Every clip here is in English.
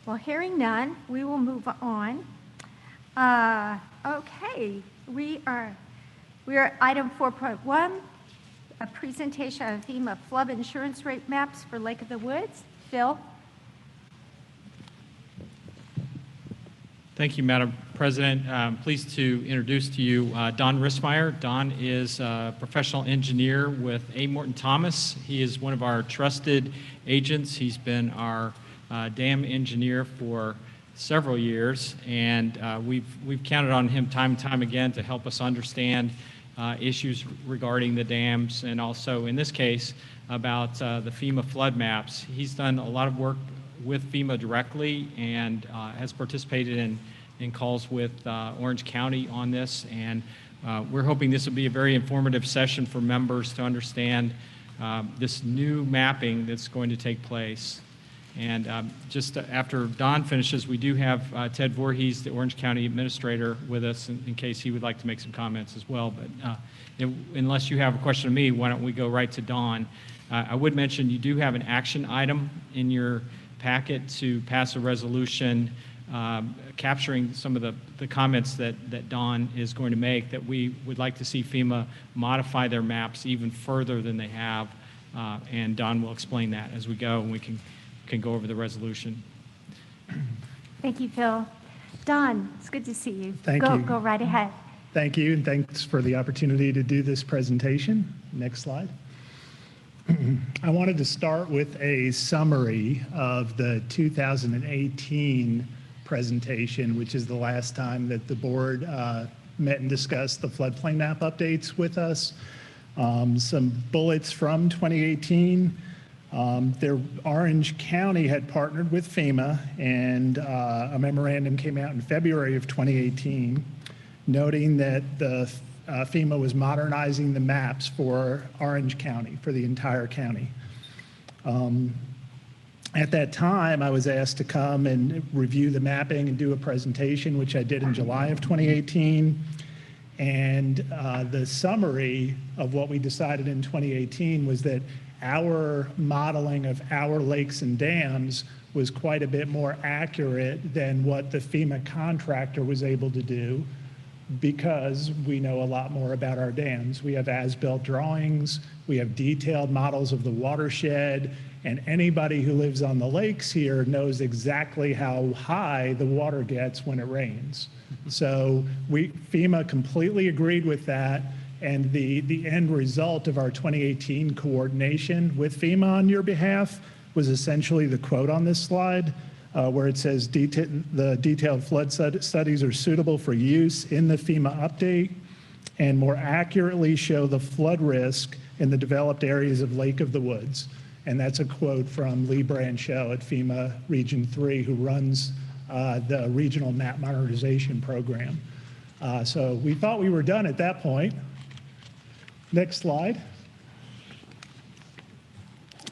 Well, hearing none, we will move on. Okay, we are at item 4.1, a presentation of FEMA flood insurance rate maps for Lake of the Woods. Phil? Thank you, Madam President. I'm pleased to introduce to you Don Rismeyer. Don is a professional engineer with A. Morton Thomas. He is one of our trusted agents. He's been our dam engineer for several years, and we've counted on him time and time again to help us understand issues regarding the dams, and also in this case about the FEMA flood maps. He's done a lot of work with FEMA directly and has participated in calls with Orange County on this, and we're hoping this will be a very informative session for members to understand this new mapping that's going to take place. And just after Don finishes, we do have Ted Voorhees, the Orange County Administrator, with us in case he would like to make some comments as well. But unless you have a question of me, why don't we go right to Don? I would mention you do have an action item in your packet to pass a resolution capturing some of the comments that Don is going to make, that we would like to see FEMA modify their maps even further than they have. And Don will explain that as we go, and we can go over the resolution. Thank you, Phil. Don, it's good to see you. Thank you. Go right ahead. Thank you, and thanks for the opportunity to do this presentation. Next slide. I wanted to start with a summary of the 2018 presentation, which is the last time that the board met and discussed the floodplain map updates with us. Some bullets from 2018. Orange County had partnered with FEMA, and a memorandum came out in February of 2018 noting that the FEMA was modernizing the maps for Orange County, for the entire county. At that time, I was asked to come and review the mapping and do a presentation, which I did in July of 2018. And the summary of what we decided in 2018 was that our modeling of our lakes and dams was quite a bit more accurate than what the FEMA contractor was able to do, because we know a lot more about our dams. We have as-built drawings, we have detailed models of the watershed, and anybody who lives on the lakes here knows exactly how high the water gets when it rains. So FEMA completely agreed with that, and the end result of our 2018 coordination with FEMA on your behalf was essentially the quote on this slide, where it says the detailed flood studies are suitable for use in the FEMA update and more accurately show the flood risk in the developed areas of Lake of the Woods. And that's a quote from Lee Brancheau at FEMA Region 3, who runs the regional map modernization program. So we thought we were done at that point. Next slide.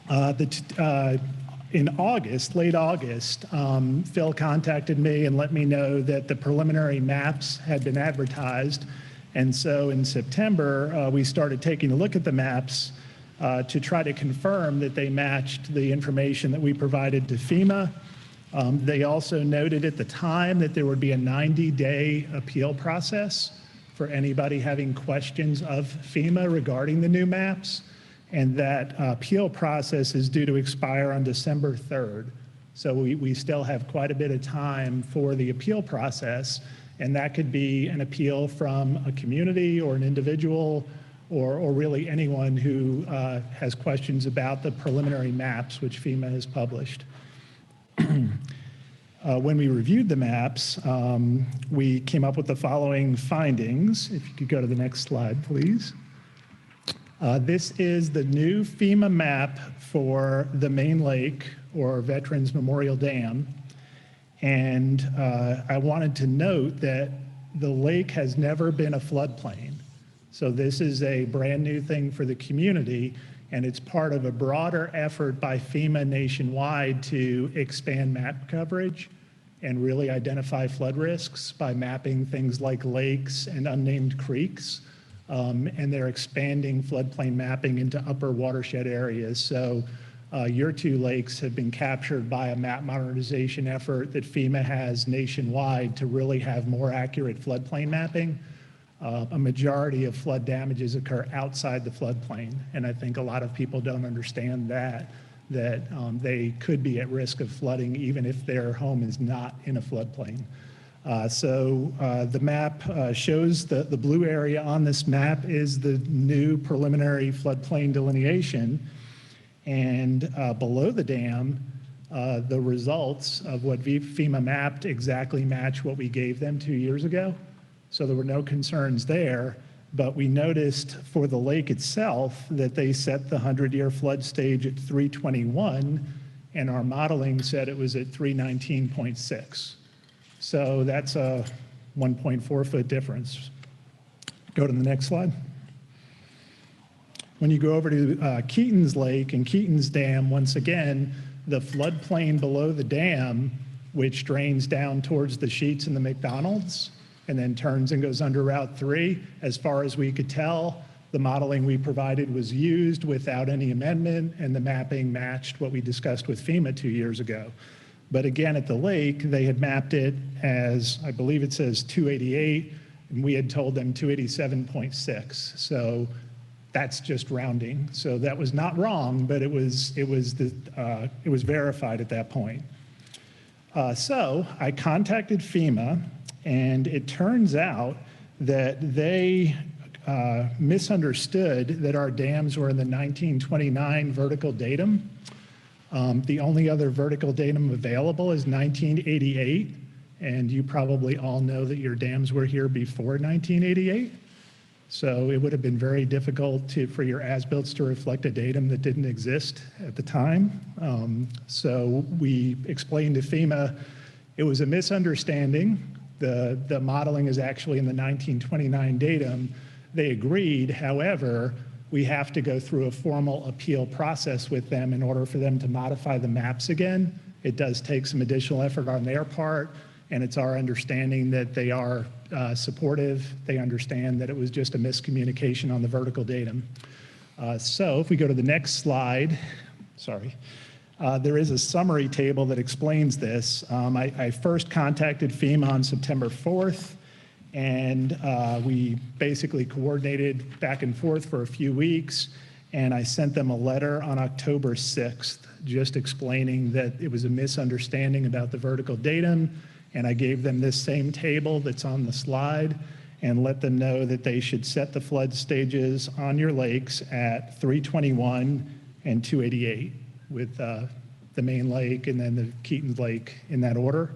In August, late August, Phil contacted me and let me know that the preliminary maps had been advertised. And so in September, we started taking a look at the maps to try to confirm that they matched the information that we provided to FEMA. They also noted at the time that there would be a 90-day appeal process for anybody having questions of FEMA regarding the new maps, and that appeal process is due to expire on December 3rd. So we still have quite a bit of time for the appeal process, and that could be an appeal from a community or an individual or really anyone who has questions about the preliminary maps which FEMA has published. When we reviewed the maps, we came up with the following findings. If you could go to the next slide, please. This is the new FEMA map for the main lake, or Veterans Memorial Dam. And I wanted to note that the lake has never been a floodplain. So this is a brand new thing for the community, and it's part of a broader effort by FEMA nationwide to expand map coverage and really identify flood risks by mapping things like lakes and unnamed creeks. And they're expanding floodplain mapping into upper watershed areas. So Your two lakes have been captured by a map modernization effort that FEMA has nationwide to really have more accurate floodplain mapping. A majority of flood damages occur outside the floodplain, and I think a lot of people don't understand that they could be at risk of flooding even if their home is not in a floodplain. The map shows the blue area on this map is the new preliminary floodplain delineation, and below the dam, the results of what FEMA mapped exactly match what we gave them 2 years ago. So there were no concerns there, but we noticed for the lake itself that they set the 100-year flood stage at 321, and our modeling said it was at 319.6. So that's a 1.4 foot difference. Go to the next slide. When you go over to Keaton's Lake and Keaton's Dam, once again, the floodplain below the dam, which drains down towards the Sheets and the McDonald's, and then turns and goes under Route 3. As far as we could tell, the modeling we provided was used without any amendment, and the mapping matched what we discussed with FEMA 2 years ago. But again, at the lake, they had mapped it as, I believe it says 288, and we had told them 287.6. So that's just rounding. So that was not wrong, but it was verified at that point. So I contacted FEMA, and it turns out that they misunderstood that our dams were in the 1929 vertical datum. The only other vertical datum available is 1988, and you probably all know that your dams were here before 1988. So it would have been very difficult for your as-builts to reflect a datum that didn't exist at the time. So we explained to FEMA it was a misunderstanding. The modeling is actually in the 1929 datum. They agreed. However, we have to go through a formal appeal process with them in order for them to modify the maps again. It does take some additional effort on their part, and it's our understanding that they are supportive. They understand that it was just a miscommunication on the vertical datum. So if we go to the next slide, sorry. There is a summary table that explains this. I first contacted FEMA on September 4th, and we basically coordinated back and forth for a few weeks, and I sent them a letter on October 6th just explaining that it was a misunderstanding about the vertical datum, and I gave them this same table that's on the slide and let them know that they should set the flood stages on your lakes at 321 and 288 with the main lake and then the Keaton Lake in that order.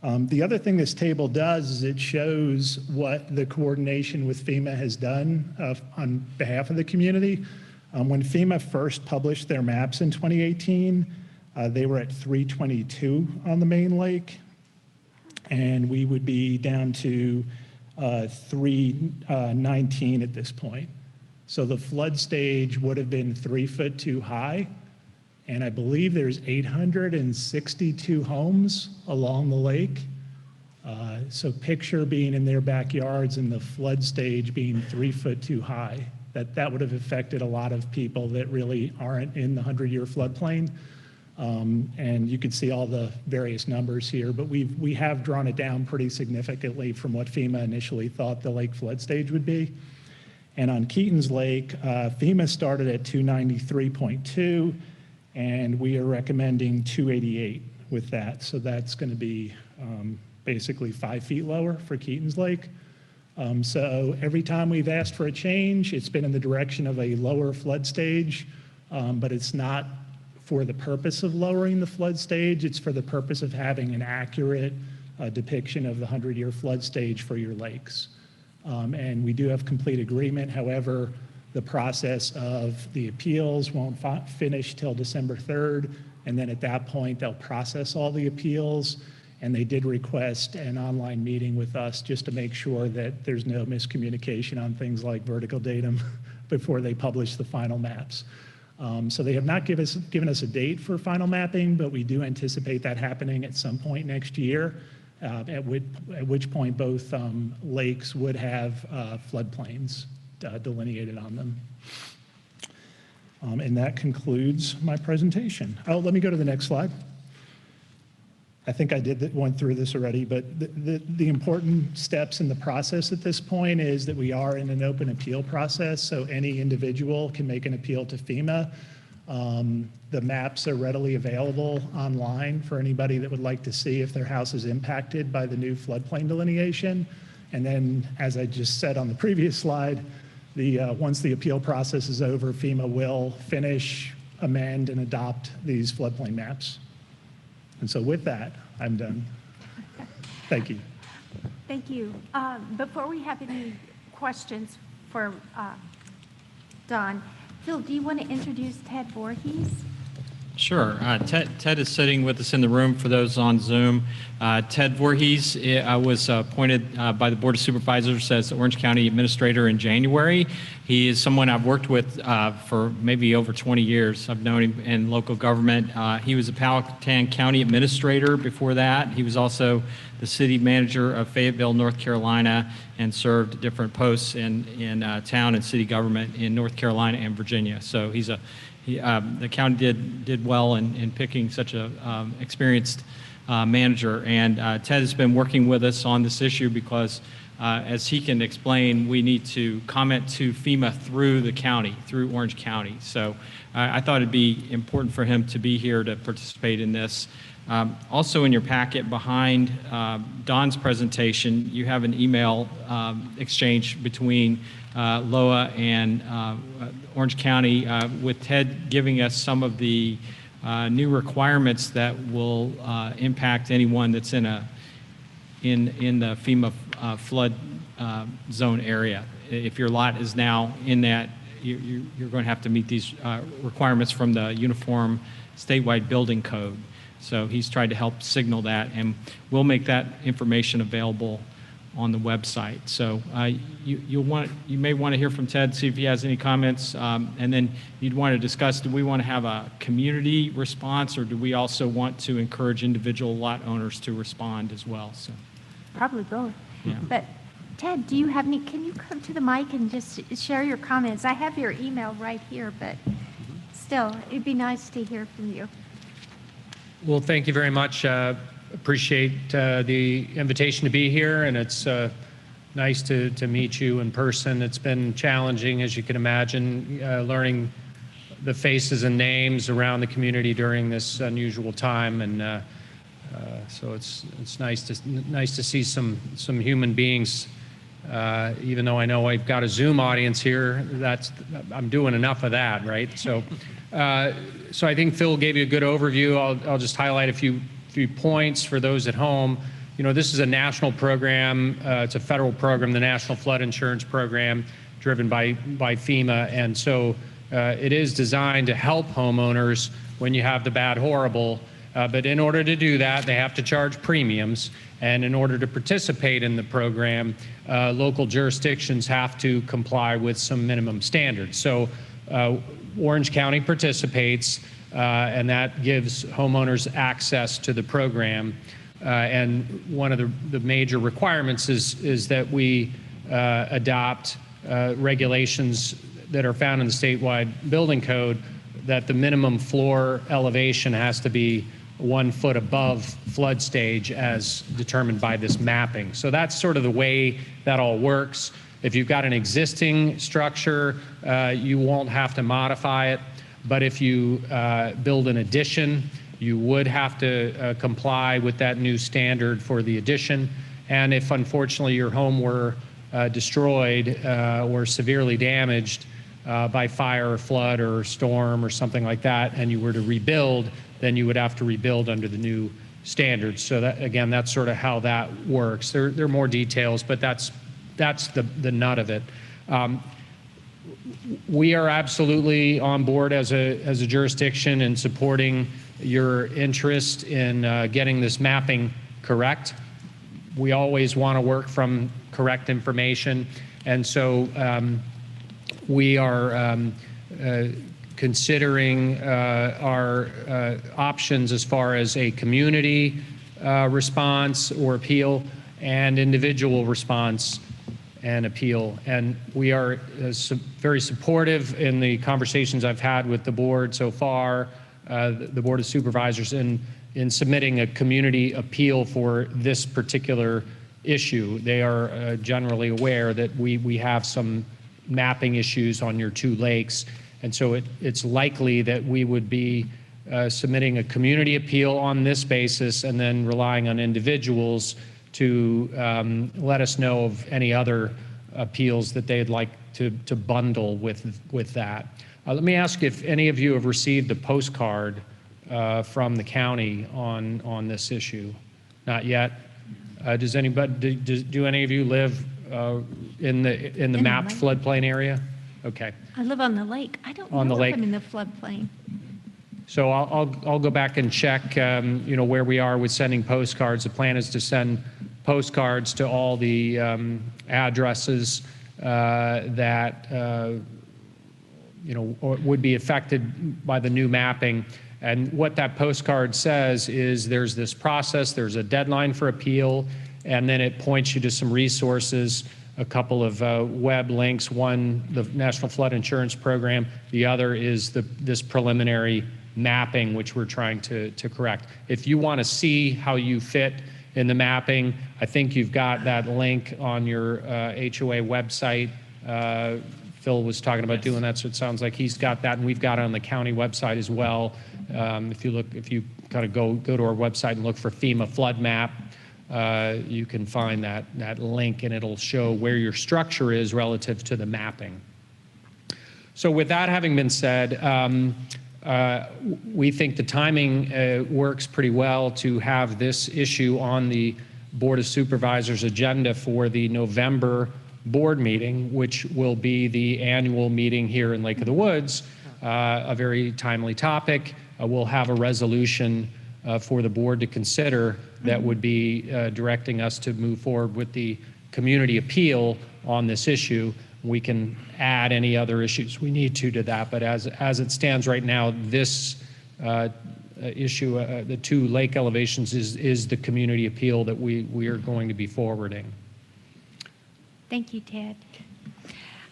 The other thing this table does is it shows what the coordination with FEMA has done on behalf of the community. When FEMA first published their maps in 2018, they were at 322 on the main lake, and we would be down to 319 at this point. So the flood stage would have been 3 foot too high, and I believe there's 862 homes along the lake. So picture being in their backyards and the flood stage being 3 foot too high. That would have affected a lot of people that really aren't in the 100-year floodplain. And you can see all the various numbers here, but we have drawn it down pretty significantly from what FEMA initially thought the lake flood stage would be. And on Keaton's Lake, FEMA started at 293.2, and we are recommending 288 with that. So that's going to be basically 5 feet lower for Keaton's Lake. So every time we've asked for a change, it's been in the direction of a lower flood stage, but it's not for the purpose of lowering the flood stage. It's for the purpose of having an accurate depiction of the 100-year flood stage for your lakes. And we do have complete agreement. However, the process of the appeals won't finish till December 3rd, and then at that point, they'll process all the appeals. And they did request an online meeting with us just to make sure that there's no miscommunication on things like vertical datum before they publish the final maps. So they have not given us a date for final mapping, but we do anticipate that happening at some point next year, at which point both lakes would have floodplains delineated on them. And that concludes my presentation. Oh, let me go to the next slide. I think I went through this already, but the important steps in the process at this point is that we are in an open appeal process, so any individual can make an appeal to FEMA. The maps are readily available online for anybody that would like to see if their house is impacted by the new floodplain delineation. And then, as I just said on the previous slide, once the appeal process is over, FEMA will finish, amend, and adopt these floodplain maps. And so with that, I'm done. Thank you. Thank you. Before we have any questions for Don, Phil, do you want to introduce Ted Voorhees? Sure. Ted is sitting with us in the room for those on Zoom. Ted Voorhees was appointed by the Board of Supervisors as Orange County Administrator in January. He is someone I've worked with for maybe over 20 years. I've known him in local government. He was a Powhatan County Administrator before that. He was also the City Manager of Fayetteville, North Carolina, and served different posts in town and city government in North Carolina and Virginia. So the county did well in picking such a experienced manager, and Ted has been working with us on this issue because, as he can explain, we need to comment to FEMA through the county, through Orange County. So I thought it'd be important for him to be here to participate in this. Also in your packet behind Don's presentation, you have an email exchange between LOA and Orange County with Ted giving us some of the new requirements that will impact anyone that's in the FEMA flood zone area. If your lot is now in that, you're going to have to meet these requirements from the Uniform Statewide Building Code. So he's tried to help signal that, and we'll make that information available on the website. So you may want to hear from Ted, see if he has any comments, and then you'd want to discuss, do we want to have a community response, or do we also want to encourage individual lot owners to respond as well? So Probably both. Yeah. But Ted, do you have any, can you come to the mic and just share your comments? I have your email right here, but still, it'd be nice to hear from you. Well, thank you very much. Appreciate the invitation to be here, and it's nice to meet you in person. It's been challenging, as you can imagine, learning the faces and names around the community during this unusual time, and so it's nice to see some human beings. Even though I know I've got a Zoom audience here, I'm doing enough of that, right? So. So I think Phil gave you a good overview. I'll just highlight a few points for those at home. You know, this is a national program. It's a federal program, the National Flood Insurance Program, driven by FEMA. And so it is designed to help homeowners when you have the bad horrible. But in order to do that, they have to charge premiums. And in order to participate in the program, local jurisdictions have to comply with some minimum standards. So Orange County participates, and that gives homeowners access to the program. And one of the major requirements is that we adopt regulations that are found in the statewide building code, that the minimum floor elevation has to be 1 foot above flood stage as determined by this mapping. So that's sort of the way that all works. If you've got an existing structure, you won't have to modify it. But if you build an addition, you would have to comply with that new standard for the addition. And if unfortunately your home were destroyed or severely damaged by fire or flood or storm or something like that, and you were to rebuild, then you would have to rebuild under the new standards. So that, again, that's sort of how that works. There are more details, but that's the nut of it. We are absolutely on board as a jurisdiction in supporting your interest in getting this mapping correct. We always want to work from correct information, and so we are considering our options as far as a community response or appeal and individual response and appeal. And we are very supportive in the conversations I've had with the board so far, the Board of Supervisors, in submitting a community appeal for this particular issue. They are generally aware that we have some mapping issues on your two lakes, and so it's likely that we would be submitting a community appeal on this basis and then relying on individuals to let us know of any other appeals that they'd like to bundle with that. Let me ask if any of you have received a postcard from the county on this issue. Not yet. Does anybody? Do any of you live in the mapped floodplain area? Okay. I live on the lake. I don't On know the if lake. I'm in the floodplain. So I'll go back and check, where we are with sending postcards. The plan is to send postcards to all the addresses that would be affected by the new mapping. And what that postcard says is there's this process, there's a deadline for appeal, and then it points you to some resources, a couple of web links. One, the National Flood Insurance Program. The other is this preliminary mapping, which we're trying to correct. If you want to see how you fit in the mapping, I think you've got that link on your HOA website. Phil was talking about doing that, so it sounds like he's got that, and we've got it on the county website as well. If you kind of go to our website and look for FEMA flood map, you can find that link, and it'll show where your structure is relative to the mapping. So with that having been said, we think the timing works pretty well to have this issue on the Board of Supervisors agenda for the November board meeting, which will be the annual meeting here in Lake of the Woods, a very timely topic. We'll have a resolution for the board to consider that would be directing us to move forward with the community appeal on this issue. We can add any other issues we need to that, but as it stands right now, this issue, the two lake elevations, is the community appeal that we are going to be forwarding. Thank you, Ted.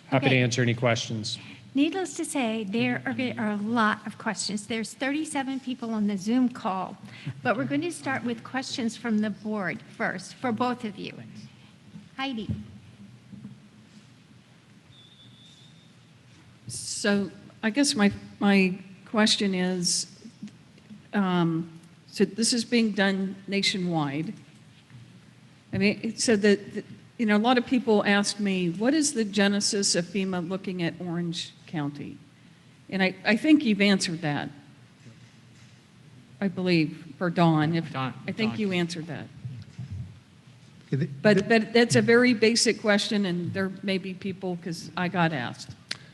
Happy to Okay. answer any questions. Needless to say, there are a lot of questions. There's 37 people on the Zoom call, but we're going to start with questions from the board first for both of you. Heidi. So I guess my question is, so this is being done nationwide. I mean, so that, a lot of people ask me, what is the genesis of FEMA looking at Orange County? And I think you've answered that, I believe, for Dawn. I think Dawn. you answered that. But that's a very basic question, and there may be people, because I got asked.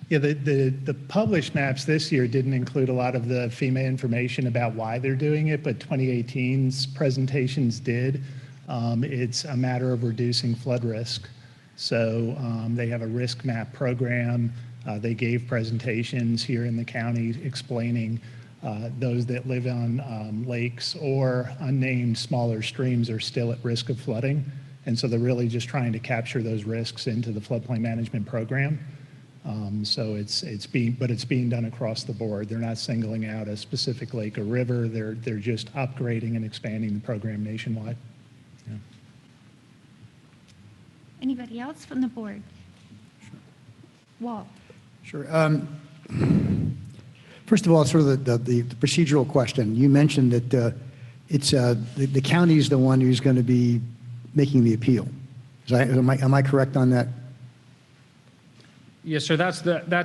Yeah, the published maps this year didn't include a lot of the FEMA information about why they're doing it, but 2018's presentations did. It's a matter of reducing flood risk. So they have a risk map program. They gave presentations here in the county explaining those that live on lakes or unnamed smaller streams are still at risk of flooding. And so they're really just trying to capture those risks into the floodplain management program. So it's being done across the board. They're not singling out a specific lake or river. They're just upgrading and expanding the program nationwide. Yeah. Anybody else from the board? Sure. Walt. Sure. First of all, sort of the procedural question. You mentioned that it's the county is the one who's going to be making the appeal. Am I correct on that? Yes, sir. That's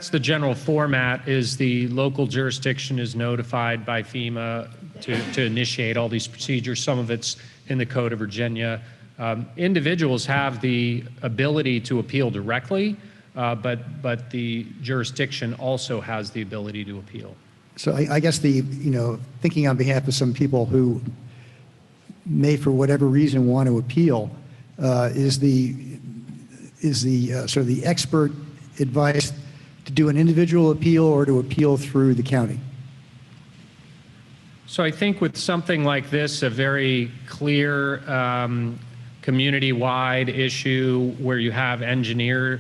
the general format. Is the local jurisdiction is notified by FEMA to initiate all these procedures. Some of it's in the Code of Virginia. Individuals have the ability to appeal directly, but the jurisdiction also has the ability to appeal. So I guess thinking on behalf of some people who may, for whatever reason, want to appeal, is the sort of the expert advice to do an individual appeal or to appeal through the county? So I think with something like this, a very clear community-wide issue where you have engineering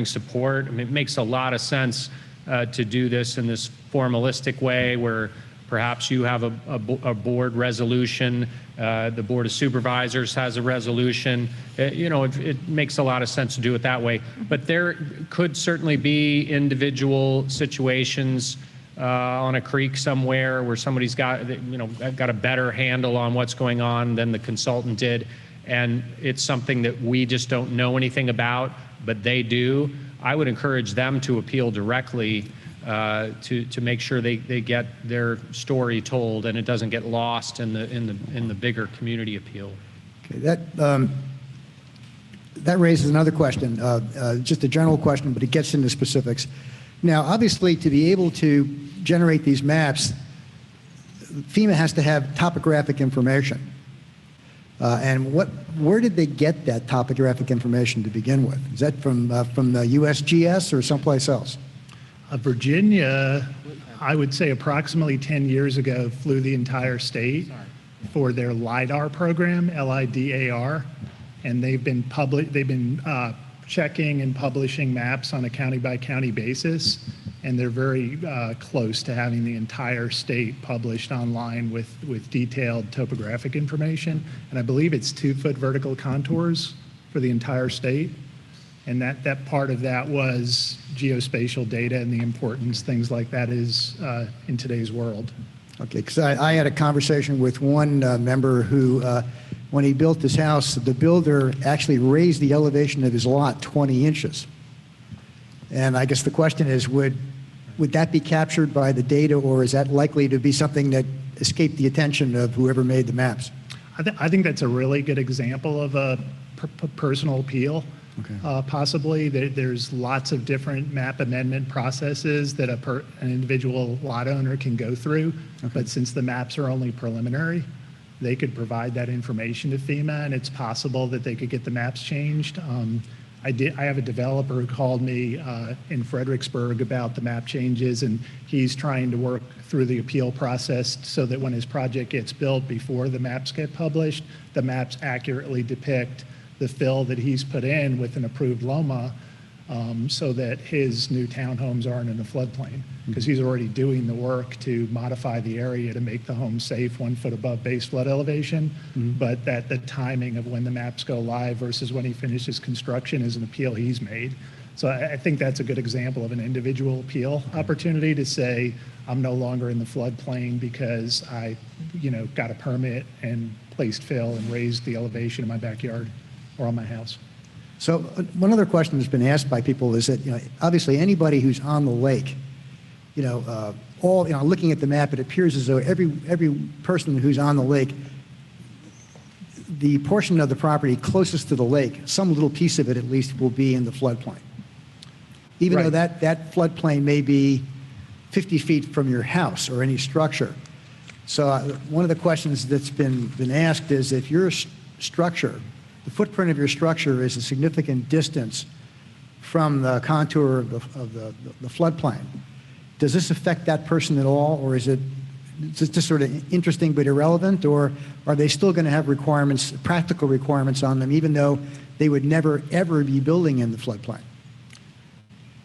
support. I mean, it makes a lot of sense to do this in this formalistic way where perhaps you have a board resolution, the Board of Supervisors has a resolution. It makes a lot of sense to do it that way. But there could certainly be individual situations on a creek somewhere where somebody's got a better handle on what's going on than the consultant did, and it's something that we just don't know anything about, but they do. I would encourage them to appeal directly to make sure they get their story told and it doesn't get lost in the bigger community appeal. Okay, that raises another question, just a general question, but it gets into specifics. Now, obviously, to be able to generate these maps, FEMA has to have topographic information. And where did they get that topographic information to begin with? Is that from the USGS or someplace else? Virginia, I would say approximately 10 years ago, flew the entire state for their LIDAR program, LIDAR, and they've been checking and publishing maps on a county-by-county basis, and they're very close to having the entire state published online with detailed topographic information. And I believe it's 2-foot vertical contours for the entire state. And that part of that was geospatial data and the importance things like that is in today's world. Okay, because I had a conversation with one member who, when he built his house, the builder actually raised the elevation of his lot 20 inches. And I guess the question is, would that be captured by the data, or is that likely to be something that escaped the attention of whoever made the maps? I think that's a really good example of a personal appeal. Okay. Possibly. There's lots of different map amendment processes that an individual lot owner can go through. Okay. But since the maps are only preliminary, they could provide that information to FEMA, and it's possible that they could get the maps changed. I have a developer who called me in Fredericksburg about the map changes, and he's trying to work through the appeal process so that when his project gets built, before the maps get published, the maps accurately depict the fill that he's put in with an approved LOMA, so that his new townhomes aren't in the floodplain, because he's already doing the work to modify the area to make the home safe 1 foot above base flood elevation. But that the timing of when the maps go live versus when he finishes construction is an appeal he's made. So I think that's a good example of an individual appeal opportunity to say, I'm no longer in the floodplain because I got a permit and placed fill and raised the elevation in my backyard or on my house. So one other question that's been asked by people is that, obviously anybody who's on the lake, looking at the map, it appears as though every person who's on the lake, the portion of the property closest to the lake, some little piece of it at least, will be in the floodplain. Even though that floodplain may be 50 feet from your house or any structure. So one of the questions that's been asked is, if your structure, the footprint of your structure is a significant distance from the contour of the floodplain, does this affect that person at all, or is it just sort of interesting but irrelevant, or are they still going to have requirements, practical requirements on them, even though they would never, ever be building in the floodplain?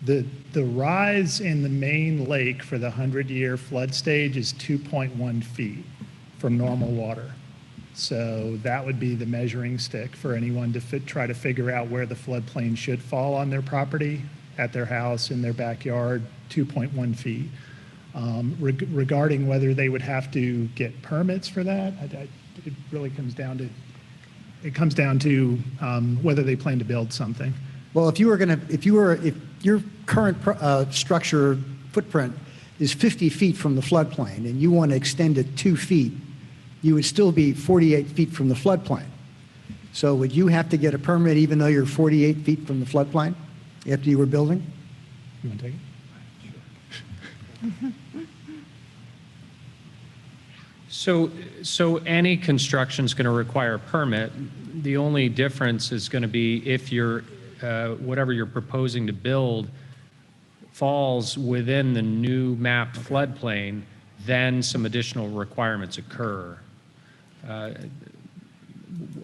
The rise in the main lake for the 100-year flood stage is 2.1 feet from normal water. So that would be the measuring stick for anyone to try to figure out where the floodplain should fall on their property, at their house, in their backyard, 2.1 feet. Regarding whether they would have to get permits for that, it really comes down to whether they plan to build something. Well, if your current structure footprint is 50 feet from the floodplain and you want to extend it 2 feet, you would still be 48 feet from the floodplain. So would you have to get a permit even though you're 48 feet from the floodplain after you were building? You want to take it? So any construction is going to require a permit. The only difference is going to be if whatever you're proposing to build falls within the new mapped floodplain, then some additional requirements occur.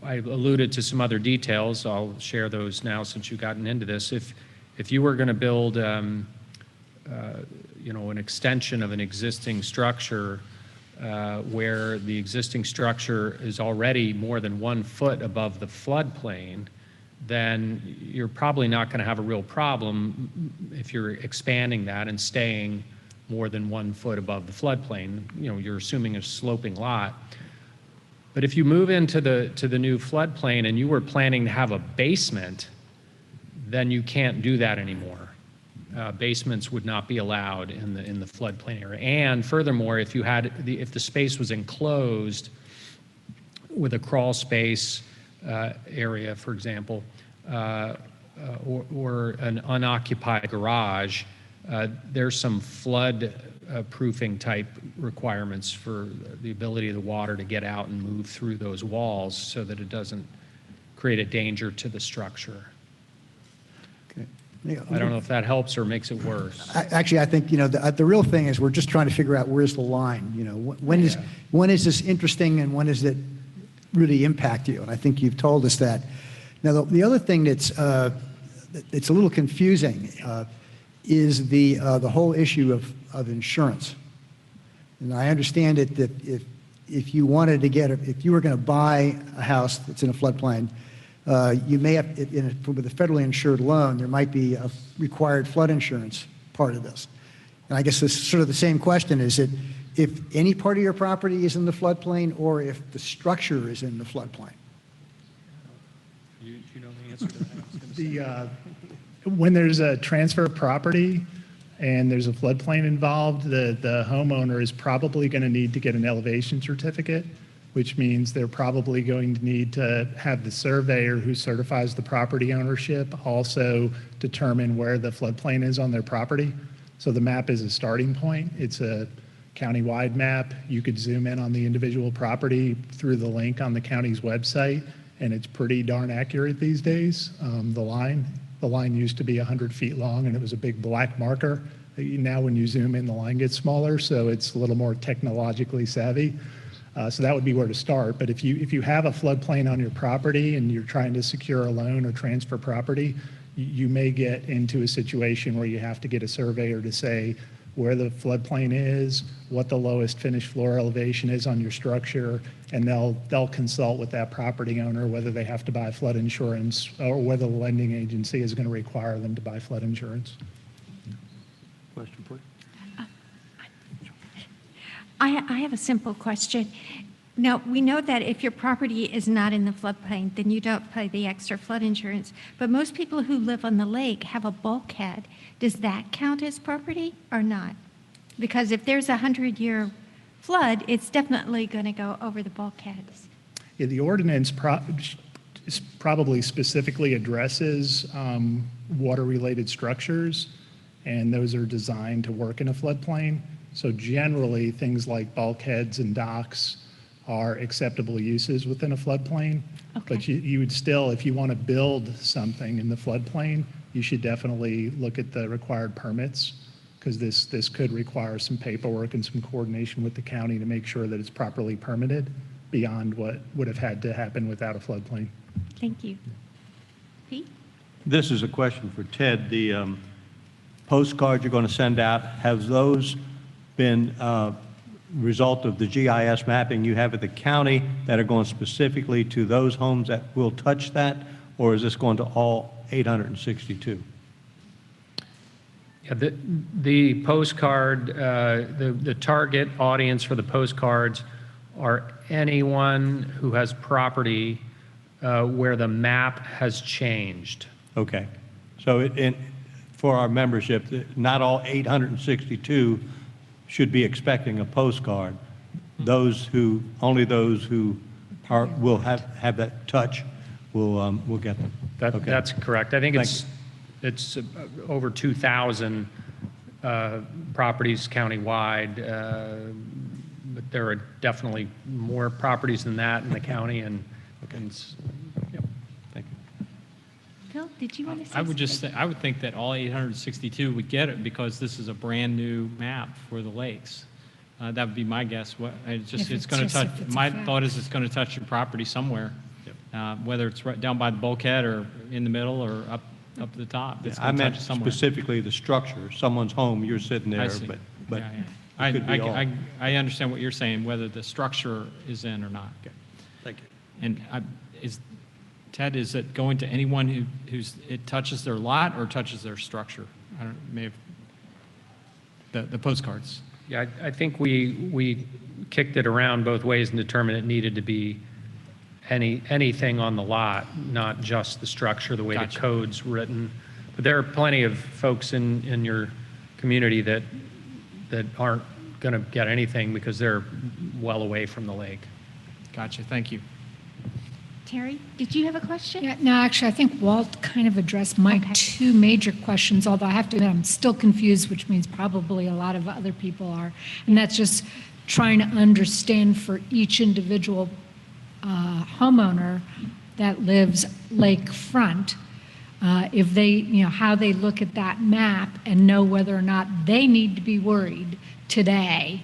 I alluded to some other details. I'll share those now since you've gotten into this. If you were going to build, an extension of an existing structure where the existing structure is already more than 1 foot above the floodplain, then you're probably not going to have a real problem if you're expanding that and staying more than 1 foot above the floodplain. You're assuming a sloping lot. But if you move into the new floodplain and you were planning to have a basement, then you can't do that anymore. Basements would not be allowed in the floodplain area. And furthermore, if the space was enclosed with a crawl space area, for example, or an unoccupied garage, there's some flood proofing type requirements for the ability of the water to get out and move through those walls so that it doesn't create a danger to the structure. I don't know if that helps or makes it worse. Actually, I think, the real thing is we're just trying to figure out where's the line. When is this interesting and when does it really impact you? And I think you've told us that. Now, the other thing that's it's a little confusing is the whole issue of insurance. And I understand it that if you wanted to if you were going to buy a house that's in a floodplain, you may have, with a federally insured loan, there might be a required flood insurance part of this. And I guess this is sort of the same question, is it if any part of your property is in the floodplain or if the structure is in the floodplain? You know the answer to that? I was gonna say. When there's a transfer of property and there's a floodplain involved, the homeowner is probably going to need to get an elevation certificate, which means they're probably going to need to have the surveyor who certifies the property ownership also determine where the floodplain is on their property. So the map is a starting point. It's a county-wide map. You could zoom in on the individual property through the link on the county's website, and it's pretty darn accurate these days. The line used to be 100 feet long, and it was a big black marker. Now when you zoom in, the line gets smaller, so it's a little more technologically savvy. So that would be where to start. But if you have a floodplain on your property and you're trying to secure a loan or transfer property, you may get into a situation where you have to get a surveyor to say where the floodplain is, what the lowest finished floor elevation is on your structure, and they'll consult with that property owner whether they have to buy flood insurance or whether the lending agency is going to require them to buy flood insurance. Question, please. I have a simple question. Now, we know that if your property is not in the floodplain, then you don't pay the extra flood insurance. But most people who live on the lake have a bulkhead. Does that count as property or not? Because if there's a 100-year flood, it's definitely going to go over the bulkheads. Yeah, the ordinance probably specifically addresses water-related structures, and those are designed to work in a floodplain. So generally, things like bulkheads and docks are acceptable uses within a floodplain. Okay. But you would still, if you want to build something in the floodplain, you should definitely look at the required permits, because this could require some paperwork and some coordination with the county to make sure that it's properly permitted beyond what would have had to happen without a floodplain. Thank you. Pete? This is a question for Ted. The postcards you're going to send out, have those been result of the GIS mapping you have at the county that are going specifically to those homes that will touch that, or is this going to all 862? Yeah, the postcard, the target audience for the postcards are anyone who has property where the map has changed. Okay. So for our membership, not all 862 should be expecting a postcard. Only those who will have that touch will get them. Okay. That's correct. I think Thank it's over 2,000 properties countywide, but there are definitely more properties than that in the county, and yep. Thank you. Phil, did you want to say I would just something? say, I would think that all 862 would get it because this is a brand-new map for the lakes. That would be my guess. It's going to touch, my thought is it's going to touch your property somewhere. whether it's right down by the bulkhead or in the middle or up at the top. It's I going to meant touch somewhere. specifically the structure. Someone's home, you're sitting I there, see. but Yeah, yeah. it could be all. I understand what you're saying, whether the structure is in or not. Thank you. And Ted, is it going to anyone it touches their lot or touches their structure? I don't, may have, the postcards. Yeah, I think we kicked it around both ways and determined it needed to be anything on the lot, not just the structure, the way the Gotcha. code's written. But there are plenty of folks in your community that aren't going to get anything because they're well away from the lake. Gotcha, thank you. Terry, did you have a question? Yeah, no, actually, I think Walt kind of addressed my Okay. two major questions, although I have to admit I'm still confused, which means probably a lot of other people are. And that's just trying to understand for each individual homeowner that lives lakefront, if they, how they look at that map and know whether or not they need to be worried today.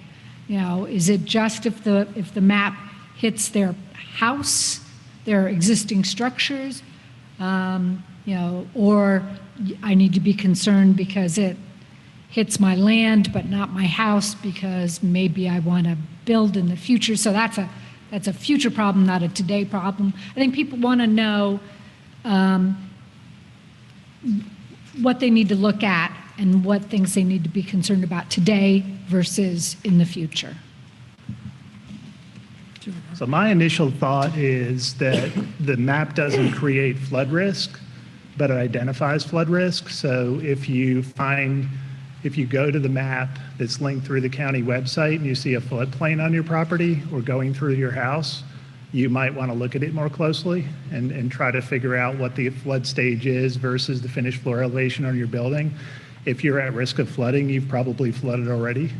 Is it just if the map hits their house, their existing structures, or I need to be concerned because it hits my land but not my house because maybe I want to build in the future. So that's a future problem, not a today problem. I think people want to know what they need to look at and what things they need to be concerned about today versus in the future. So my initial thought is that the map doesn't create flood risk, but it identifies flood risk. So if you go to the map that's linked through the county website and you see a floodplain on your property or going through your house, you might want to look at it more closely and try to figure out what the flood stage is versus the finished floor elevation on your building. If you're at risk of flooding, you've probably flooded already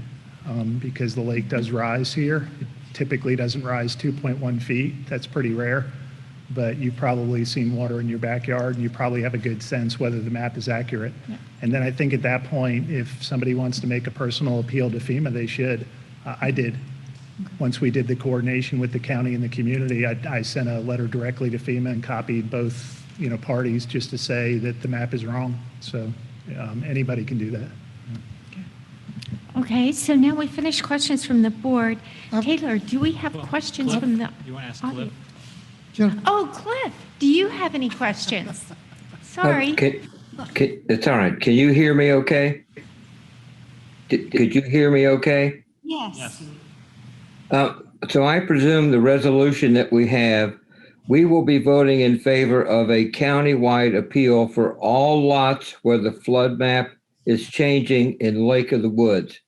because the lake does rise here. It typically doesn't rise 2.1 feet. That's pretty rare. But you've probably seen water in your backyard, and you probably have a good sense whether the map is accurate. Yeah. And then I think at that point, if somebody wants to make a personal appeal to FEMA, they should. I did. Once we did the coordination with the county and the community, I sent a letter directly to FEMA and copied both, parties just to say that the map is wrong. So anybody can do that. Okay, so now we finished questions from the board. Taylor, do we have questions Cliff, from the you want to ask Cliff? audience? Oh, Cliff, do you have any questions? Sorry. It's all right. Can you hear me okay? Could you hear me okay? Yes. So I presume the resolution that we will be voting in favor of a countywide appeal for all lots where the flood map is changing in Lake of the Woods.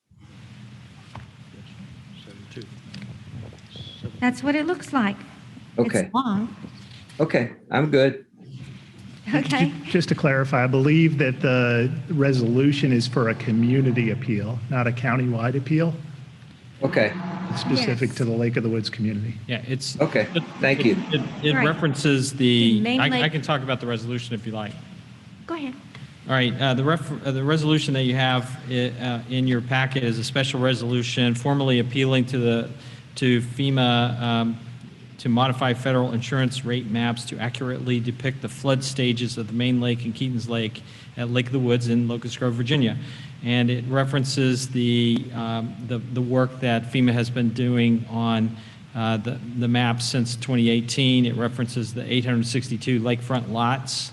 That's what it looks like. Okay. It's long. Okay, I'm good. Okay. Just to clarify, I believe that the resolution is for a community appeal, not a countywide appeal, Okay, specific Yes. to the Lake of the Woods community. Yeah, it's. okay, thank you. It Right. references The Main I Lake- can talk about the resolution if you like. Go ahead. All right, the resolution that you have in your packet is a special resolution formally appealing to FEMA to modify federal insurance rate maps to accurately depict the flood stages of the Main Lake and Keaton's Lake at Lake of the Woods in Locust Grove, Virginia. And it references the work that FEMA has been doing on the maps since 2018. It references the 862 lakefront lots.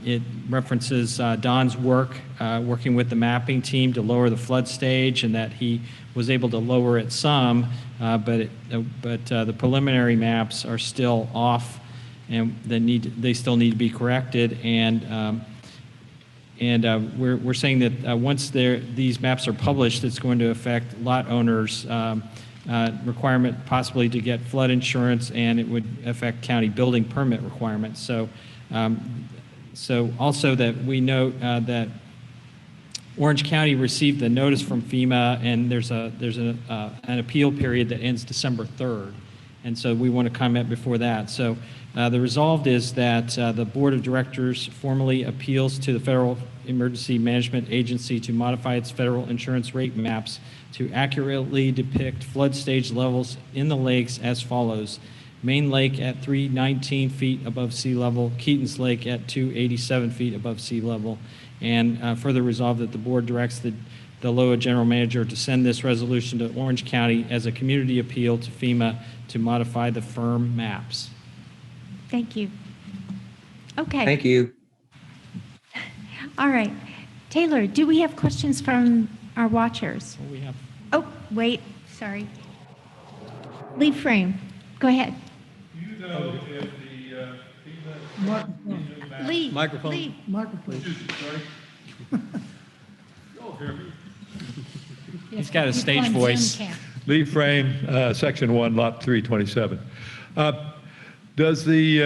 It references Don's work working with the mapping team to lower the flood stage, and that he was able to lower it some, but the preliminary maps are still off, and they still need to be corrected. And we're saying that once these maps are published, it's going to affect lot owners' requirement possibly to get flood insurance, and it would affect county building permit requirements. So also that we note that Orange County received the notice from FEMA, and there's an appeal period that ends December 3rd, and so we want to comment before that. So the resolved is that the Board of Directors formally appeals to the Federal Emergency Management Agency to modify its federal insurance rate maps to accurately depict flood stage levels in the lakes as follows. Main Lake at 319 feet above sea level, Keaton's Lake at 287 feet above sea level. And further resolve that the board directs the LOA General Manager to send this resolution to Orange County as a community appeal to FEMA to modify the firm maps. Thank you. Okay. Thank you. All right. Taylor, do we have questions from our watchers? What we have? Oh, wait, sorry. Leave frame. Go ahead. Do you know if the FEMA... Leave. Microphone. Leave. Sorry. Y'all hear me? He's got a You stage on Zoom, voice. Cam. Lee Frame, Section 1, Lot 327. Does the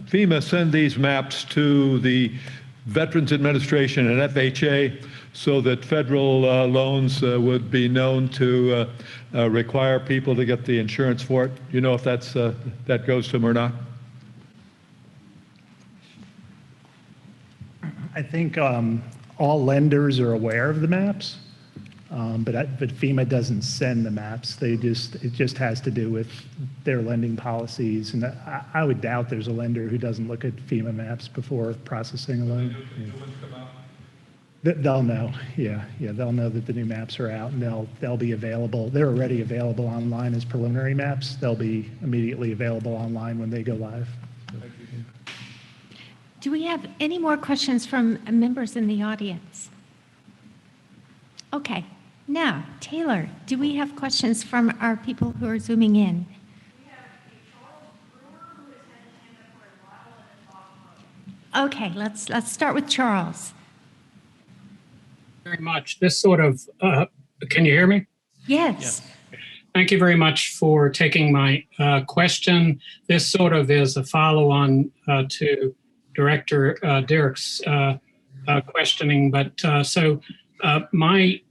FEMA send these maps to the Veterans Administration and FHA so that federal loans would be known to require people to get the insurance for it? You know if that goes to them or not? I think all lenders are aware of the maps, but FEMA doesn't send the maps. It just has to do with their lending policies. And I would doubt there's a lender who doesn't look at FEMA maps before processing a loan. They'll know, yeah, they'll know that the new maps are out and they'll be available. They're already available online as preliminary maps. They'll be immediately available online when they go live. Do we have any more questions from members in the audience? Okay. Now, Taylor, do we have questions from our people who are Zooming in? Okay, let's start with Charles. Very much. This sort of, can you hear me? Yes. Thank you very much for taking my question. This sort of is a follow-on to Director Derrick's questioning, but my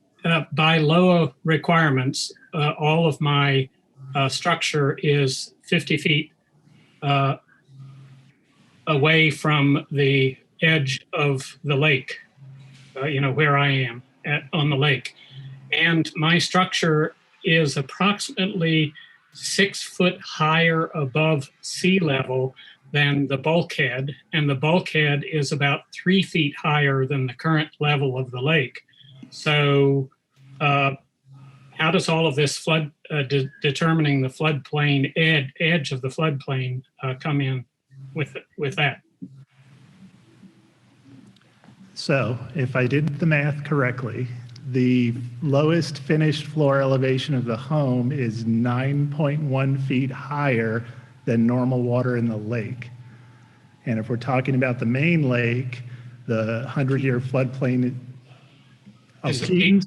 by LOA requirements, all of my structure is 50 feet away from the edge of the lake, where I am on the lake. And my structure is approximately 6 foot higher above sea level than the bulkhead, and the bulkhead is about 3 feet higher than the current level of the lake. So how does all of this flood, determining the floodplain edge of the floodplain come in with that? So if I did the math correctly, the lowest finished floor elevation of the home is 9.1 feet higher than normal water in the lake. And if we're talking about the main lake, the 100-year floodplain of This is Keaton.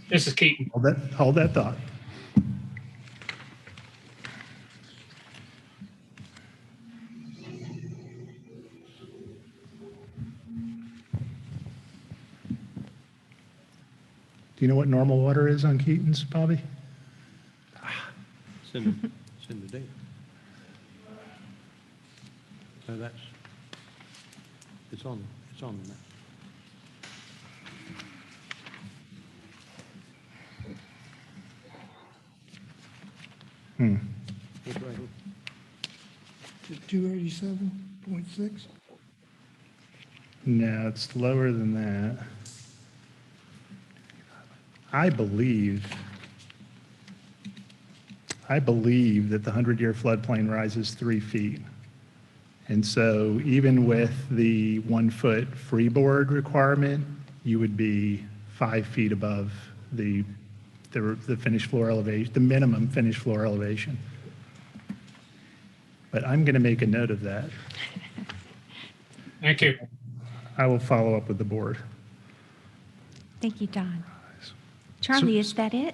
This is Keaton. Hold that thought. Do you know what normal water is on Keaton's, Bobby? It's in the data. So it's on the map. It's right here. 287.6? No, it's lower than that. I believe that the 100-year floodplain rises 3 feet. And so even with the 1 foot freeboard requirement, you would be 5 feet above the finished floor elevation, the minimum finished floor elevation. But I'm going to make a note of that. Thank you. I will follow up with the board. Thank you, Don. Charlie, is that it?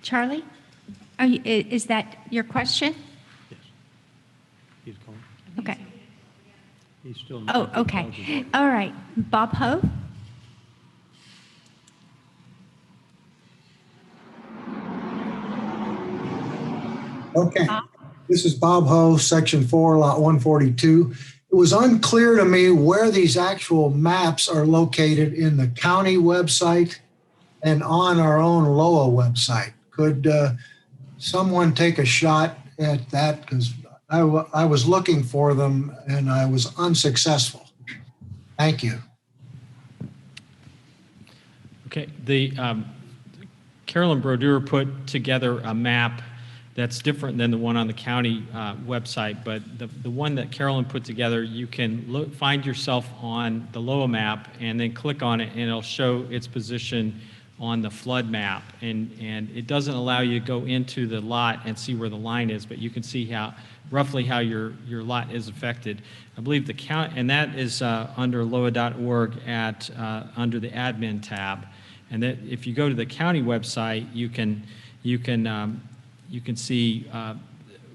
Charlie? Is that your question? Yes. He's calling. Okay. He's still. Oh, okay. All right. Bob Ho? Okay. This is Bob Ho, Section 4, Lot 142. It was unclear to me where these actual maps are located in the county website and on our own LOA website. Could someone take a shot at that? Because I was looking for them and I was unsuccessful. Thank you. Okay, Carolyn Brodeur put together a map that's different than the one on the county website, but the one that Carolyn put together, you can find yourself on the LOA map and then click on it and it'll show its position on the flood map. And it doesn't allow you to go into the lot and see where the line is, but you can see roughly how your lot is affected. I believe the count, and that is under loa.org under the admin tab. And that if you go to the county website, you can see,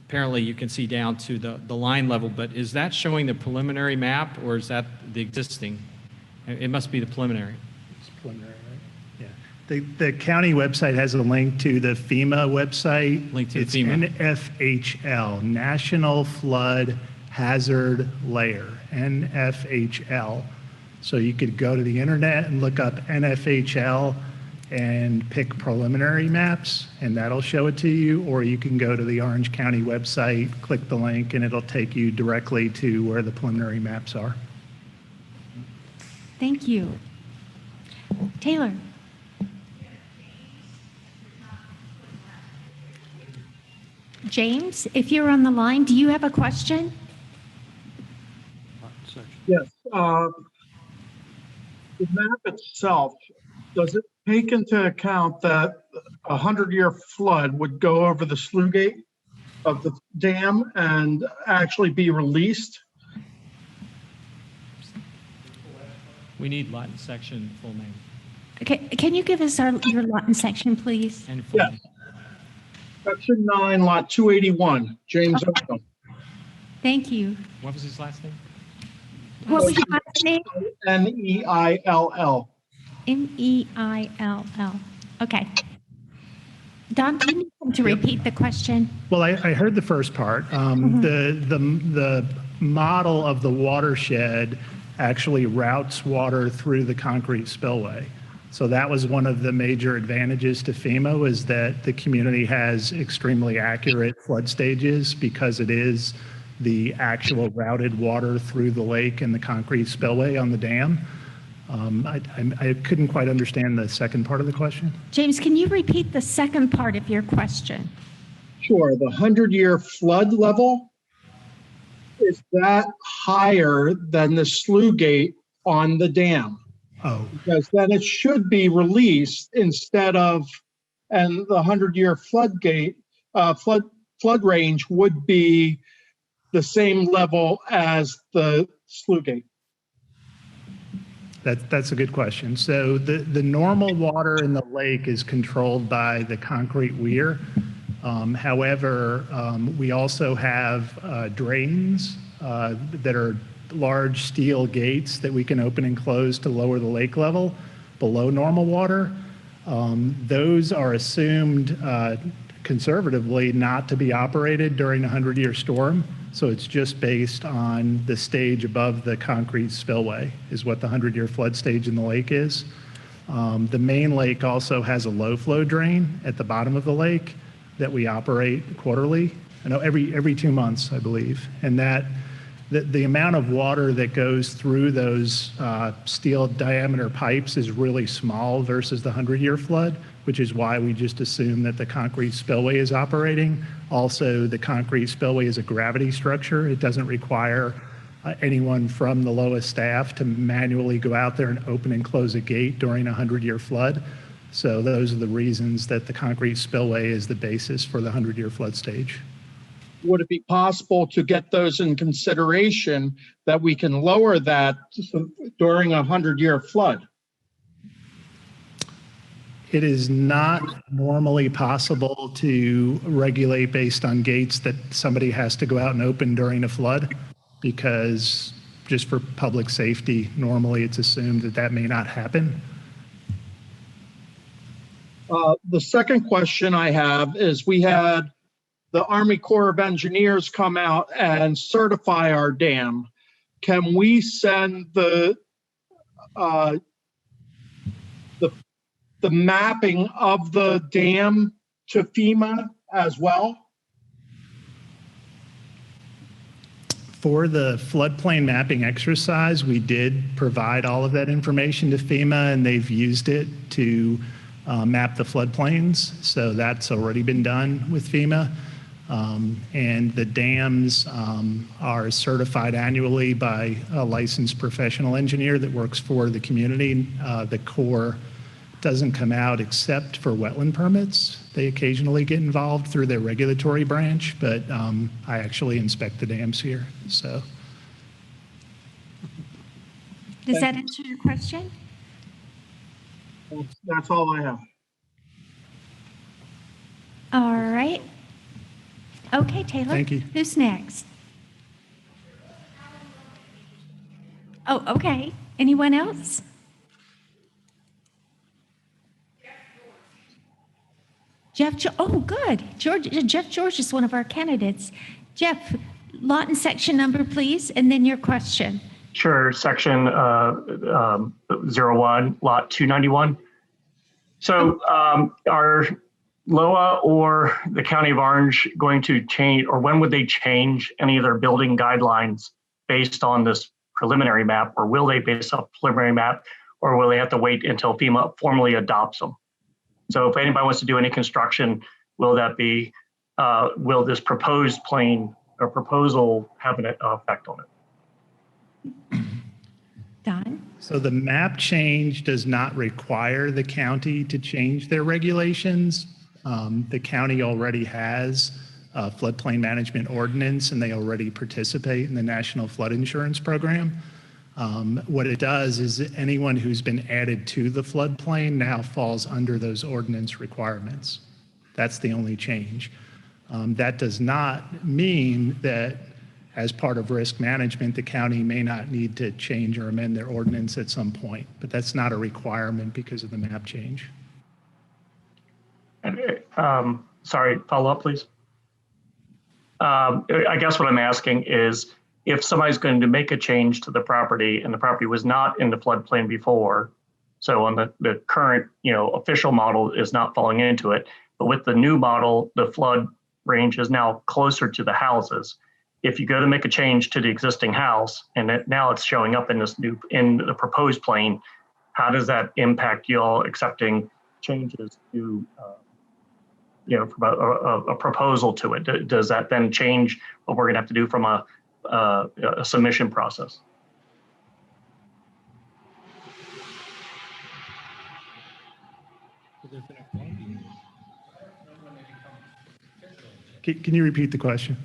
apparently you can see down to the line level, but is that showing the preliminary map or is that the existing? It must be the preliminary. It's preliminary, right? Yeah. The county website has a link to the FEMA website. Link to it's FEMA. NFHL, National Flood Hazard Layer, NFHL. So you could go to the internet and look up NFHL and pick preliminary maps, and that'll show it to you, or you can go to the Orange County website, click the link, and it'll take you directly to where the preliminary maps are. Thank you. Taylor. James, if you're on the line, do you have a question? Yes. The map itself, does it take into account that a 100-year flood would go over the sluice gate of the dam and actually be released? We need lot and section full name. Okay, can you give us your lot and section, please? And full Yes. name. Section 9, lot 281, James Oakham. Thank you. What was his last name? What was your last name? Neill. Meill. Okay. Don, do you need him to repeat the question? Well, I heard the first part. The model of the watershed actually routes water through the concrete spillway. So that was one of the major advantages to FEMA, was that the community has extremely accurate flood stages because it is the actual routed water through the lake and the concrete spillway on the dam. I couldn't quite understand the second part of the question. James, can you repeat the second part of your question? Sure. The 100-year flood level, is that higher than the sluice gate on the dam? Oh, Because then it should be released instead of, and the 100-year floodgate, flood range would be the same level as the sluice gate. that's a good question. So the normal water in the lake is controlled by the concrete weir. However, we also have drains that are large steel gates that we can open and close to lower the lake level below normal water. Those are assumed conservatively not to be operated during a 100-year storm. So it's just based on the stage above the concrete spillway is what the 100-year flood stage in the lake is. The main lake also has a low flow drain at the bottom of the lake that we operate quarterly, every 2 months, I believe. And that the amount of water that goes through those steel diameter pipes is really small versus the 100-year flood, which is why we just assume that the concrete spillway is operating. Also, the concrete spillway is a gravity structure. It doesn't require anyone from the lowest staff to manually go out there and open and close a gate during a 100-year flood. So those are the reasons that the concrete spillway is the basis for the 100-year flood stage. Would it be possible to get those in consideration that we can lower that during a 100-year flood? It is not normally possible to regulate based on gates that somebody has to go out and open during a flood, because just for public safety, normally it's assumed that that may not happen. The second question I have is, we had the Army Corps of Engineers come out and certify our dam. Can we send the mapping of the dam to FEMA as well? For the floodplain mapping exercise, we did provide all of that information to FEMA, and they've used it to map the floodplains. So that's already been done with FEMA. And the dams are certified annually by a licensed professional engineer that works for the community. The Corps doesn't come out except for wetland permits. They occasionally get involved through their regulatory branch, but I actually inspect the dams here, so. Does that answer your question? That's all I have. All right. Okay, Taylor. Thank you. Who's next? Oh, okay. Anyone else? Oh, good. Jeff George is one of our candidates. Jeff, lot and section number, please, and then your question. Sure, section 01, lot 291. So are LOA or the County of Orange going to change, or when would they change any of their building guidelines based on this preliminary map, or will they based on preliminary map, or will they have to wait until FEMA formally adopts them? So if anybody wants to do any construction, will that be, will this proposed plane or proposal have an effect on it? Don? So the map change does not require the county to change their regulations. The county already has a floodplain management ordinance, and they already participate in the National Flood Insurance Program. What it does is anyone who's been added to the floodplain now falls under those ordinance requirements. That's the only change. That does not mean that as part of risk management, the county may not need to change or amend their ordinance at some point, but that's not a requirement because of the map change. Sorry, follow up, please. I guess what I'm asking is, if somebody's going to make a change to the property and the property was not in the floodplain before, so on the current, official model is not falling into it, but with the new model, the flood range is now closer to the houses. If you go to make a change to the existing house and now it's showing up in in the proposed plane, how does that impact y'all accepting changes to, a proposal to it? Does that then change what we're going to have to do from a submission process? Can you repeat the question?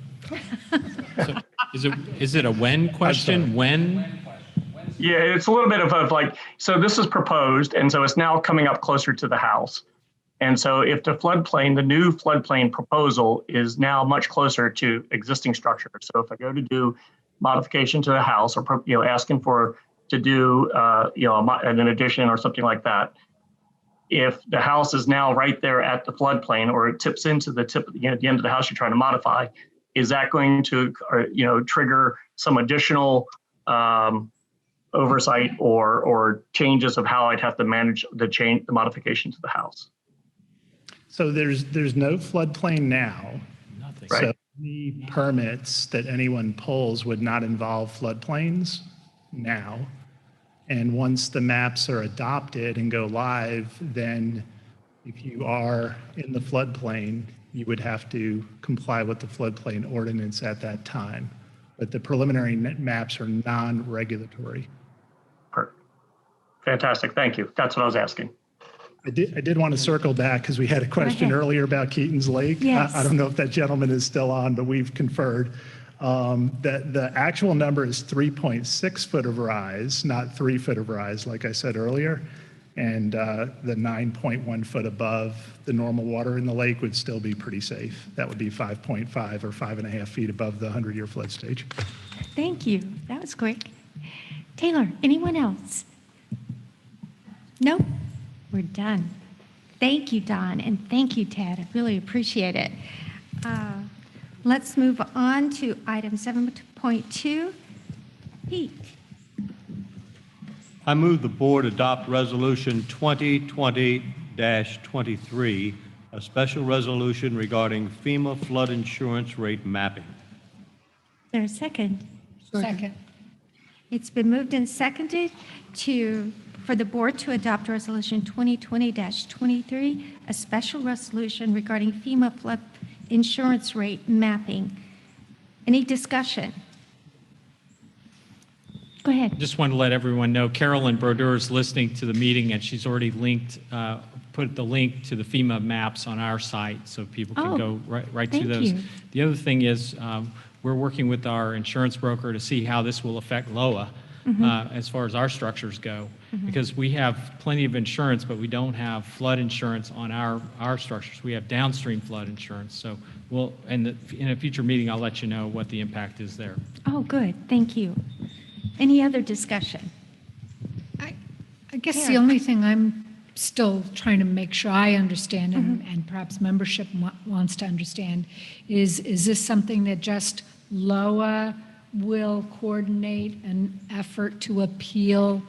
So is it a when question? When? Yeah, it's a little bit of like, so this is proposed, and so it's now coming up closer to the house. And so if the floodplain, the new floodplain proposal is now much closer to existing structure. So if I go to do modification to the house, or asking to do an addition or something like that, if the house is now right there at the floodplain, or it tips into the the end of the house you're trying to modify, is that going to trigger some additional oversight or changes of how I'd have to manage the modification to the house? So there's no floodplain now. Nothing. Right. So any permits that anyone pulls would not involve floodplains now. And once the maps are adopted and go live, then if you are in the floodplain, you would have to comply with the floodplain ordinance at that time. But the preliminary maps are non-regulatory. Perfect. Fantastic. Thank you. That's what I was asking. I did want to circle back because we had a question earlier about Keaton's Lake. Yes. I don't know if that gentleman is still on, but we've conferred. The actual number is 3.6 foot of rise, not 3 foot of rise, like I said earlier. And the 9.1 foot above the normal water in the lake would still be pretty safe. That would be 5.5 or 5.5 feet above the 100-year flood stage. Thank you. That was quick. Taylor, anyone else? No? We're done. Thank you, Don, and thank you, Ted. I really appreciate it. Let's move on to item 7.2. Pete. I move the board adopt resolution 2020-23, a special resolution regarding FEMA flood insurance rate mapping. Is there a second? Second. It's been moved and seconded for the board to adopt Resolution 2020-23, a special resolution regarding FEMA flood insurance rate mapping. Any discussion? Go ahead. Just wanted to let everyone know, Carolyn Brodeur is listening to the meeting, and she's already put the link to the FEMA maps on our site, so people can go right to thank those. you. The other thing is, we're working with our insurance broker to see how this will affect LOA as far as our structures go, because we have plenty of insurance, but we don't have flood insurance on our structures. We have downstream flood insurance, so in a future meeting, I'll let you know what the impact is there. Oh, good, thank you. Any other discussion? I guess the Karen. only thing I'm still trying to make sure I understand, and perhaps membership wants to understand, is this something that just LOA will coordinate an effort to appeal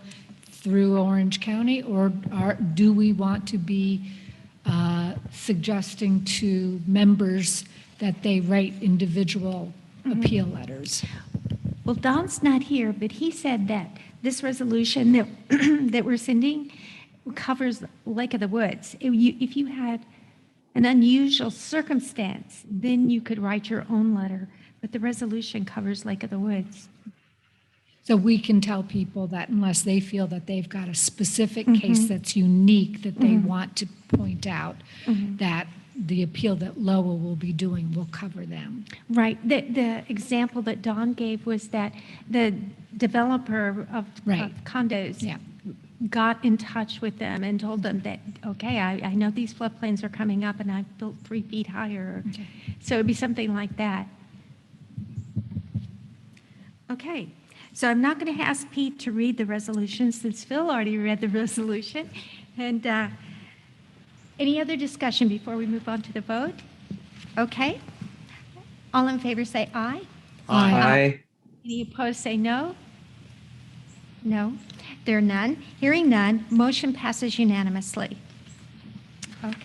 through Orange County, or do we want to be suggesting to members that they write individual appeal letters? Well, Don's not here, but he said that this resolution that, that we're sending covers Lake of the Woods. If you had an unusual circumstance, then you could write your own letter, but the resolution covers Lake of the Woods. So we can tell people that unless they feel that they've got a specific case that's unique that they want to point out, that the appeal that LOA will be doing will cover them. Right. The example that Don gave was that the developer of condos got in touch with them and told them that, okay, I know these floodplains are coming up and I've built 3 feet higher. Okay. So it'd be something like that. Okay. So I'm not going to ask Pete to read the resolution since Phil already read the resolution. And any other discussion before we move on to the vote? Okay. All in favor say aye. Aye. Any opposed say no. No. There are none. Hearing none, motion passes unanimously.